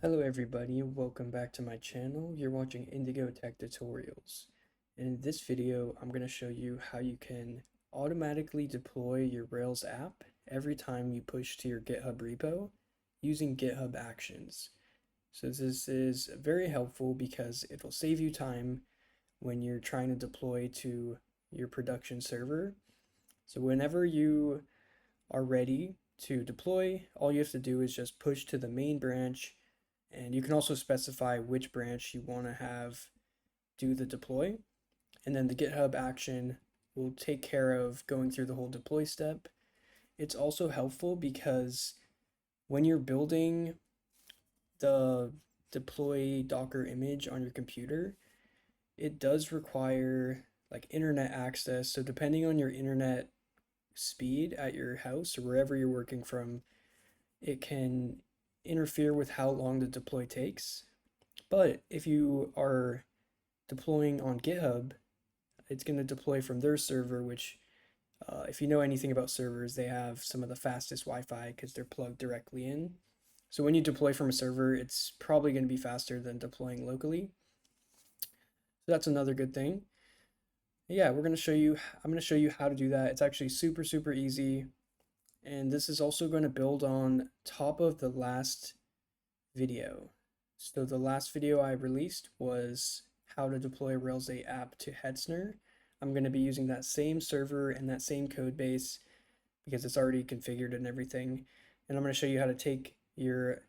Hello everybody, welcome back to my channel. You're watching Indigo Tech Tutorials. In this video, I'm going to show you how you can automatically deploy your Rails app every time you push to your GitHub repo using Github Actions. So this is very helpful because it will save you time when you're trying to deploy to your production server. So whenever you are ready to deploy, all you have to do is just push to the main branch, and you can also specify which branch you want to have do the deploy. And then the GitHub action will take care of going through the whole deploy step. It's also helpful because when you're building the deploy Docker image on your computer, it does require like internet access. So depending on your internet speed at your house or wherever you're working from, it can interfere with how long the deploy takes. But if you are deploying on GitHub, it's going to deploy from their server, which, if you know anything about servers, they have some of the fastest Wi-Fi because they're plugged directly in. So when you deploy from a server, it's probably going to be faster than deploying locally. So that's another good thing. Yeah, I'm going to show you how to do that. It's actually super easy. And this is also going to build on top of the last video. So the last video I released was how to deploy a Rails 8 app to Hetzner. I'm going to be using that same server and that same code base because it's already configured and everything. And I'm going to show you how to take your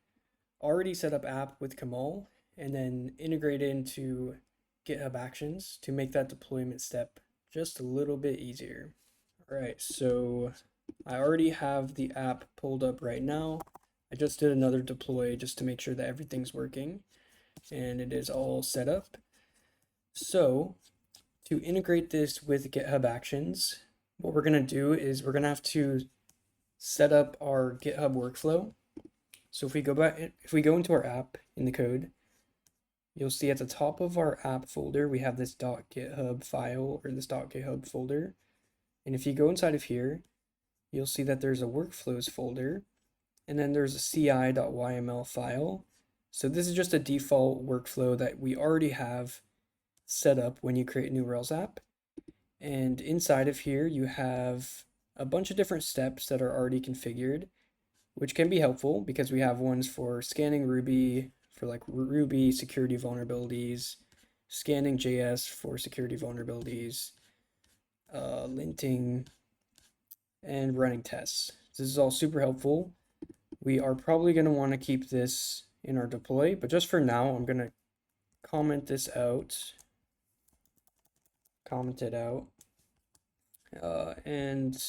already set up app with Kamal and then integrate it into GitHub Actions to make that deployment step just a little bit easier. All right, so I already have the app pulled up right now. I just did another deploy just to make sure that everything's working and it is all set up. So to integrate this with GitHub Actions, what we're going to do is we're going to have to set up our GitHub workflow. So if we go into our app in the code, you'll see at the top of our app folder, we have this .github file or this .github folder. And if you go inside of here, you'll see that there's a workflows folder, and then there's a ci.yml file. So this is just a default workflow that we already have set up when you create a new Rails app. And inside of here, you have a bunch of different steps that are already configured, which can be helpful because we have ones for scanning Ruby for like Ruby security vulnerabilities, scanning JS for security vulnerabilities, linting, and running tests. This is all super helpful. We are probably going to want to keep this in our deploy, but just for now, I'm going to comment it out. And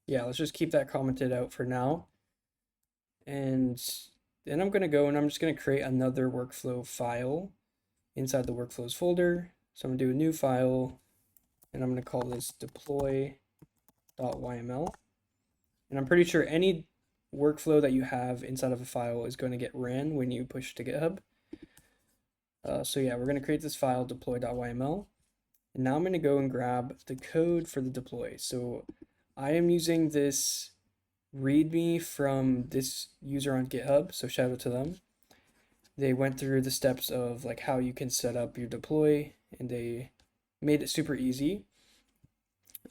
yeah, let's just keep that commented out for now. And then I'm going to go and I'm just going to create another workflow file inside the workflows folder. So I'm going to do a new file and I'm going to call this deploy.yml. And I'm pretty sure any workflow that you have inside of a file is going to get ran when you push to GitHub. So yeah, we're going to create this file deploy.yml. And now I'm going to go and grab the code for the deploy. So I am using this README from this user on GitHub, so shout out to them. They went through the steps of like how you can set up your deploy, and they made it super easy.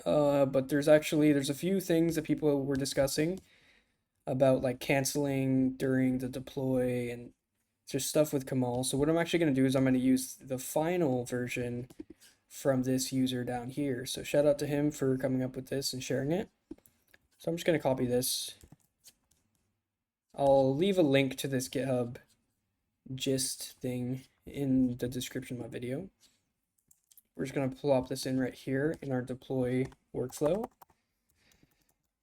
But there's a few things that people were discussing about like canceling during the deploy and just stuff with Kamal. So what I'm actually going to do is I'm going to use the final version from this user down here. So shout out to him for coming up with this and sharing it. So I'm just going to copy this. I'll leave a link to this GitHub Gist thing in the description of my video. We're just going to plop this in right here in our deploy workflow.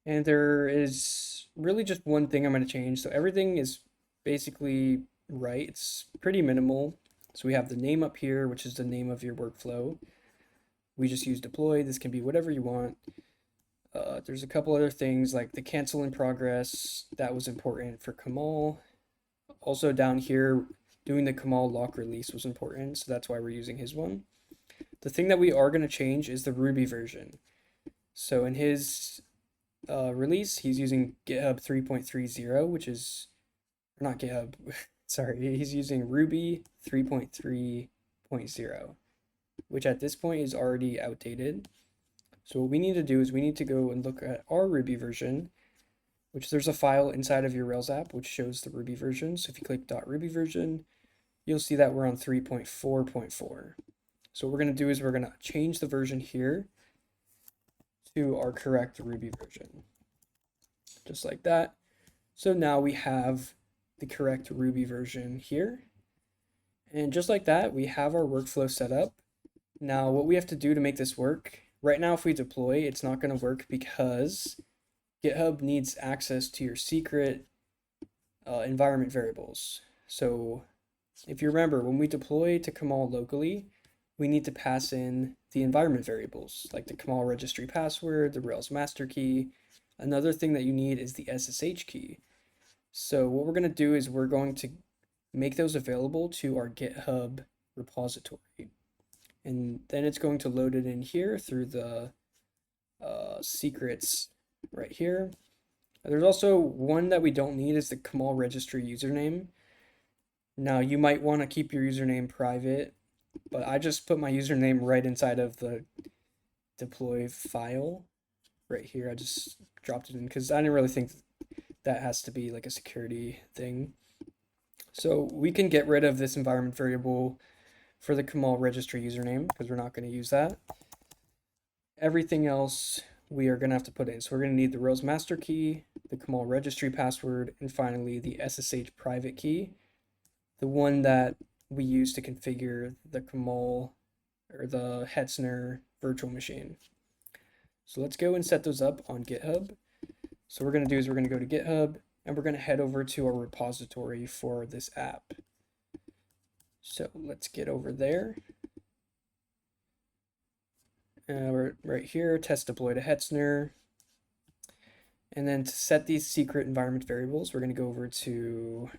And there is really just one thing I'm going to change. So everything is basically right. It's pretty minimal. So we have the name up here, which is the name of your workflow. We just use deploy. This can be whatever you want. There's a couple other things like the cancel in progress. That was important for Kamal. Also down here, doing the Kamal lock release was important. So that's why we're using his one. The thing that we are going to change is the Ruby version. So in his release, he's using GitHub 3.30, which is not GitHub. sorry, he's using Ruby 3.3.0, which at this point is already outdated. So what we need to do is we need to go and look at our Ruby version, which there's a file inside of your Rails app which shows the Ruby version. So if you click .ruby version, you'll see that we're on 3.4.4. So what we're going to do is we're going to change the version here to our correct Ruby version, just like that. So now we have the correct Ruby version here. And just like that, we have our workflow set up. Now what we have to do to make this work, right now if we deploy, it's not going to work because GitHub needs access to your secret environment variables. So if you remember, when we deploy to Kamal locally, we need to pass in the environment variables, like the Kamal registry password, the Rails master key. Another thing that you need is the SSH key. So what we're going to do is we're going to make those available to our GitHub repository. And then it's going to load it in here through the secrets right here. There's also one that we don't need is the Kamal registry username. Now you might want to keep your username private, but I just put my username right inside of the deploy file right here. I just dropped it in because I didn't really think that has to be like a security thing. So we can get rid of this environment variable for the Kamal registry username because we're not going to use that. Everything else we are going to have to put in. So we're going to need the Rails master key, the Kamal registry password, and finally the SSH private key, the one that we use to configure the Kamal or the Hetzner virtual machine. So let's go and set those up on GitHub. So what we're going to do is we're going to go to GitHub and we're going to head over to our repository for this app. So let's get over there. We're right here, test deploy to Hetzner. And then to set these secret environment variables, we're going to go over to,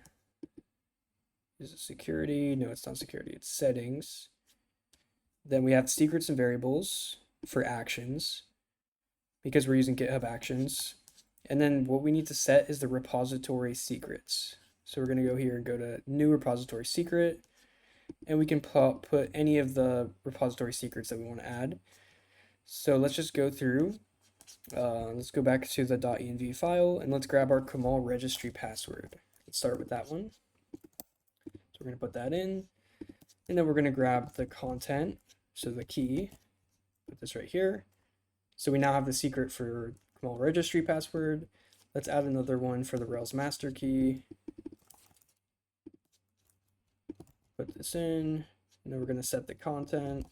is it security? No, it's not security, it's settings. Then we have secrets and variables for actions because we're using GitHub Actions. And then what we need to set is the repository secrets. So we're going to go here and go to new repository secret, and we can put any of the repository secrets that we want to add. So let's just go through. Let's go back to the .env file and let's grab our Kamal registry password. Let's start with that one. So we're going to put that in, and then we're going to grab the content, so the key, put this right here. So we now have the secret for Kamal registry password. Let's add another one for the Rails master key. Put this in, and then we're going to set the content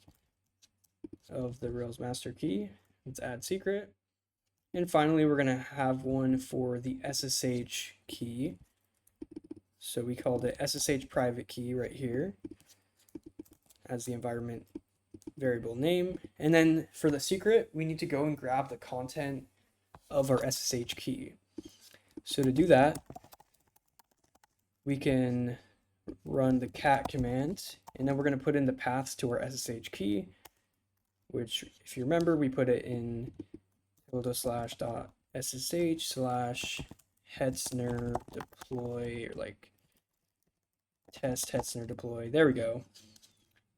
of the Rails master key. Let's add secret. And finally, we're going to have one for the SSH key. So we called it SSH private key right here as the environment variable name. And then for the secret, we need to go and grab the content of our SSH key. So to do that, we can run the cat command, and then we're going to put in the paths to our SSH key, which, if you remember, we put it in /ssh/hetzner deploy, or like test hetzner deploy. There we go.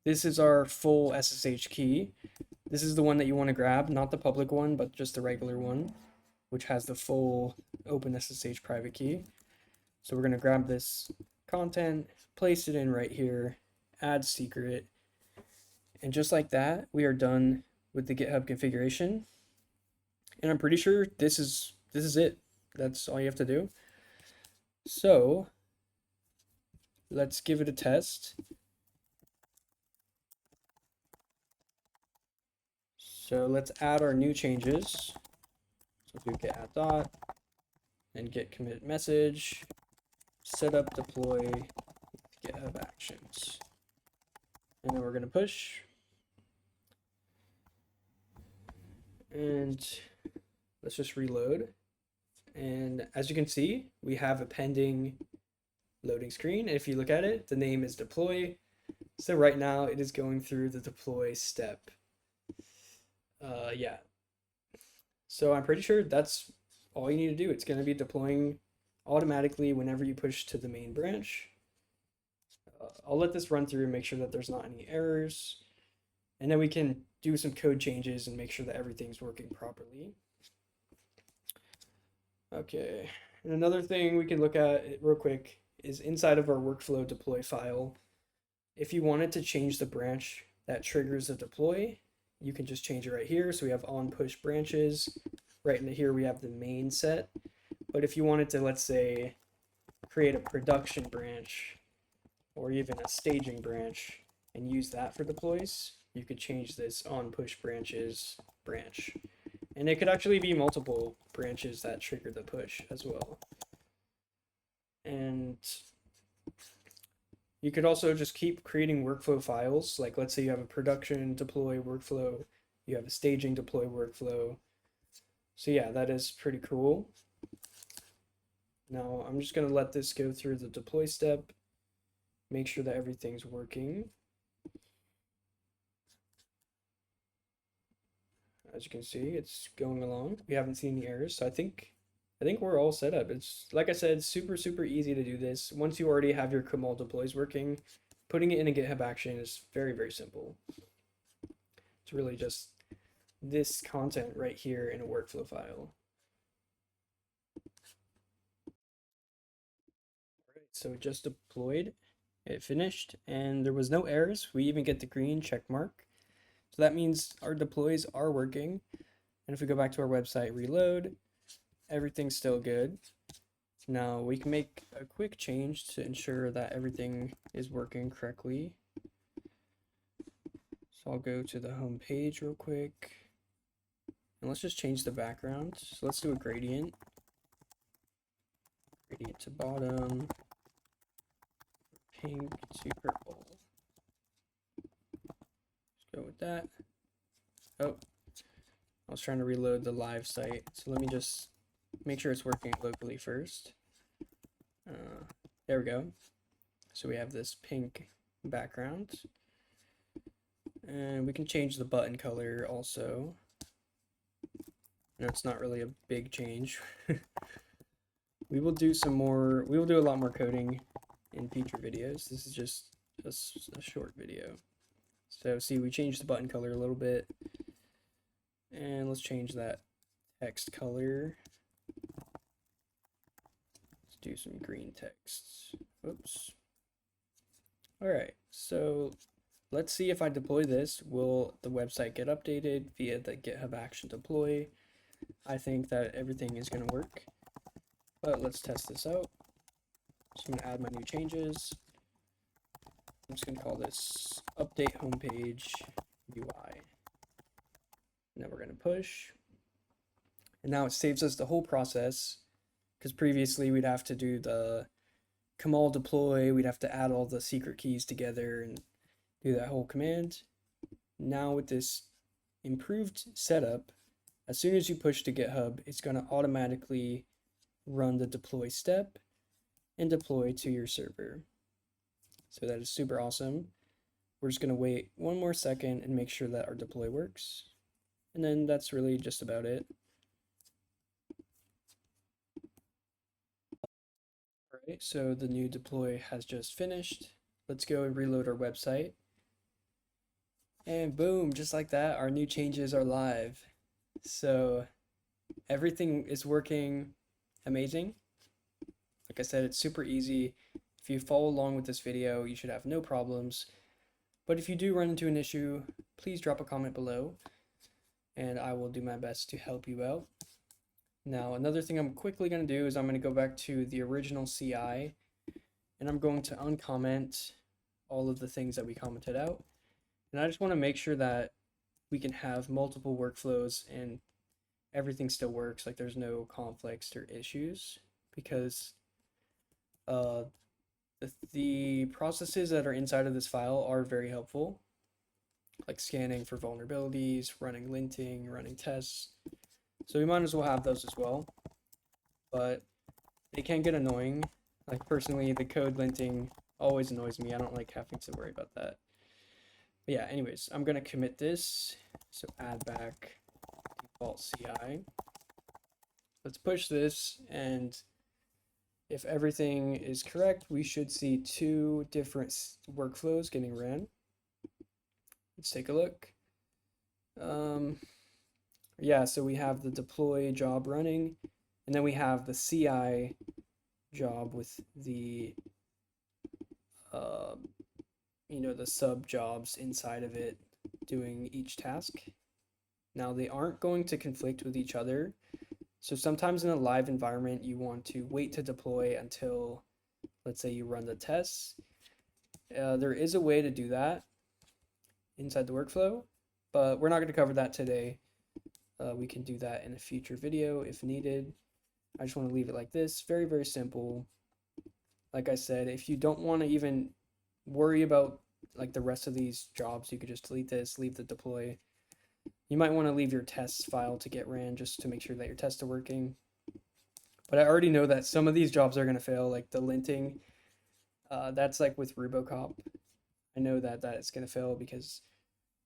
This is our full SSH key. This is the one that you want to grab, not the public one, but just the regular one, which has the full open SSH private key. So we're going to grab this content, place it in right here, add secret, and just like that, we are done with the GitHub configuration. And I'm pretty sure this is it. That's all you have to do. So let's give it a test. So let's add our new changes. So do git add dot and git commit message, set up deploy GitHub Actions. And then we're going to push. And let's just reload. And as you can see, we have a pending loading screen. And if you look at it, the name is deploy. So right now it is going through the deploy step. Yeah. So I'm pretty sure that's all you need to do. It's going to be deploying automatically whenever you push to the main branch. I'll let this run through and make sure that there's not any errors. And then we can do some code changes and make sure that everything's working properly. Okay, and another thing we can look at real quick is inside of our workflow deploy file. If you wanted to change the branch that triggers the deploy, you can just change it right here. So we have on push branches. Right in here we have the main set. But if you wanted to, let's say, create a production branch or even a staging branch and use that for deploys, you could change this on push branches branch. And it could actually be multiple branches that trigger the push as well. And you could also just keep creating workflow files. Like let's say you have a production deploy workflow, you have a staging deploy workflow. So yeah, that is pretty cool. Now I'm just going to let this go through the deploy step, make sure that everything's working. As you can see, it's going along. We haven't seen any errors, so I think we're all set up. It's, like I said, super easy to do this. Once you already have your Kamal deploys working, putting it in a GitHub action is very simple. It's really just this content right here in a workflow file. Alright, so it just deployed, it finished, and there was no errors. We even get the green check mark. So that means our deploys are working. And if we go back to our website, reload, everything's still good. Now we can make a quick change to ensure that everything is working correctly. So I'll go to the home page real quick. And let's just change the background. So let's do a gradient. Gradient to bottom. Pink to purple. Go with that. Oh, I was trying to reload the live site, so let me just make sure it's working locally first. There we go. So we have this pink background, and we can change the button color also. No, it's not really a big change. We will do a lot more coding in future videos. This is just a short video. So see, we changed the button color a little bit, and let's change that text color. Let's do some green text. Oops. All right, so let's see if I deploy this, will the website get updated via the GitHub action deploy? I think that everything is going to work, but let's test this out. So I'm going to add my new changes. I'm just going to call this update homepage UI. And then we're going to push. And now it saves us the whole process, because previously we'd have to do the Kamal deploy, we'd have to add all the secret keys together and do that whole command. Now with this improved setup, as soon as you push to GitHub, it's going to automatically run the deploy step and deploy to your server. So that is super awesome. We're just going to wait one more second and make sure that our deploy works. And then that's really just about it. All right, so the new deploy has just finished. Let's go and reload our website. And boom, just like that, our new changes are live. So everything is working amazing. Like I said, it's super easy. If you follow along with this video, you should have no problems. But if you do run into an issue, please drop a comment below, and I will do my best to help you out. Now, another thing I'm quickly going to do is I'm going to go back to the original CI, and I'm going to uncomment all of the things that we commented out. And I just want to make sure that we can have multiple workflows and everything still works, like there's no conflicts or issues, because the processes that are inside of this file are very helpful, like scanning for vulnerabilities, running linting, running tests. So we might as well have those as well, but they can get annoying. Like personally, the code linting always annoys me. I don't like having to worry about that. But yeah, anyways, I'm going to commit this. So add back default CI. Let's push this, and if everything is correct, we should see two different workflows getting ran. Let's take a look. Yeah, so we have the deploy job running, and then we have the CI job with the the sub jobs inside of it doing each task. Now they aren't going to conflict with each other. So sometimes in a live environment, you want to wait to deploy until, let's say, you run the tests. There is a way to do that inside the workflow, but we're not going to cover that today. We can do that in a future video if needed. I just want to leave it like this. Very, very simple. Like I said, if you don't want to even worry about like the rest of these jobs, you could just delete this, leave the deploy. You might want to leave your tests file to get ran just to make sure that your tests are working. But I already know that some of these jobs are going to fail, like the linting. That's like with Rubocop. I know that it's going to fail because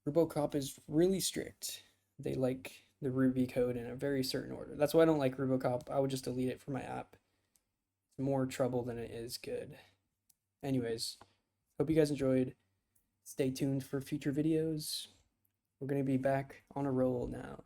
Rubocop is really strict. They like the Ruby code in a very certain order. That's why I don't like Rubocop. I would just delete it from my app. It's more trouble than it is good. Anyways, hope you guys enjoyed. Stay tuned for future videos. We're going to be back on a roll now.